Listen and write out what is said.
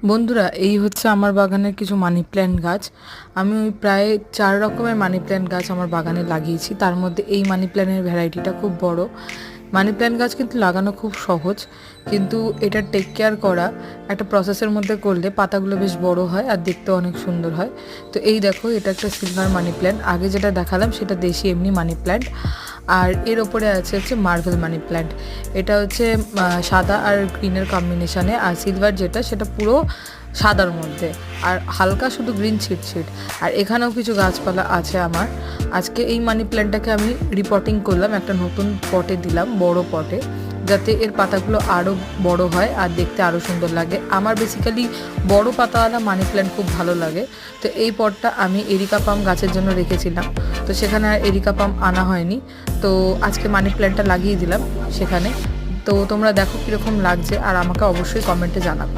বন্ধুরা, এই হচ্ছে আমার বাগানের কিছু মানি প্ল্যান্ট গাছ। আমি ওই প্রায় 4 রকমের মানি প্ল্যান্ট গাছ আমার বাগানে লাগিয়েছি। তার মধ্যে এই মানি প্ল্যান্টের ভ্যারাইটিটা খুব বড়। মানি প্ল্যান্ট গাছ কিন্তু লাগানো খুব সহজ, কিন্তু এটা টেক কেয়ার করা একটা প্রসেসের মধ্যে করলে পাতাগুলো বেশ বড় হয় আর দেখতেও অনেক সুন্দর হয়। তো এই দেখো, এটা একটা সিলভার মানি প্ল্যান্ট। আগে যেটা দেখালাম সেটা দেশি এমনি মানি প্ল্যান্ট, আর এর ওপরে হচ্ছে মার্ভেল মানি প্ল্যান্ট। এটা হচ্ছে সাদা আর গ্রিনের কম্বিনেশনে, আর সিলভার যেটা সেটা পুরো সাদার মধ্যে আর হালকা শুধু গ্রিন ছিট। আর এখানেও কিছু গাছপালা আছে আমার। আজকে এই মানি প্ল্যান্টটাকে আমি রিপোর্টিং করলাম, একটা নতুন পটে দিলাম, বড় পটে, যাতে এর পাতাগুলো আরও বড় হয় আর দেখতে আরও সুন্দর লাগে। আমার বেসিক্যালি বড় পাতাওয়ালা মানি প্ল্যান্ট খুব ভালো লাগে। তো এই পটটা আমি এরিকা পাম গাছের জন্য রেখেছিলাম, তো সেখানে আর এরিকা পাম আনা হয়নি। তো আজকে মানি প্ল্যান্টটা লাগিয়ে দিলাম সেখানে। তো তোমরা দেখো কীরকম লাগছে আর আমাকে অবশ্যই কমেন্টে জানাবে।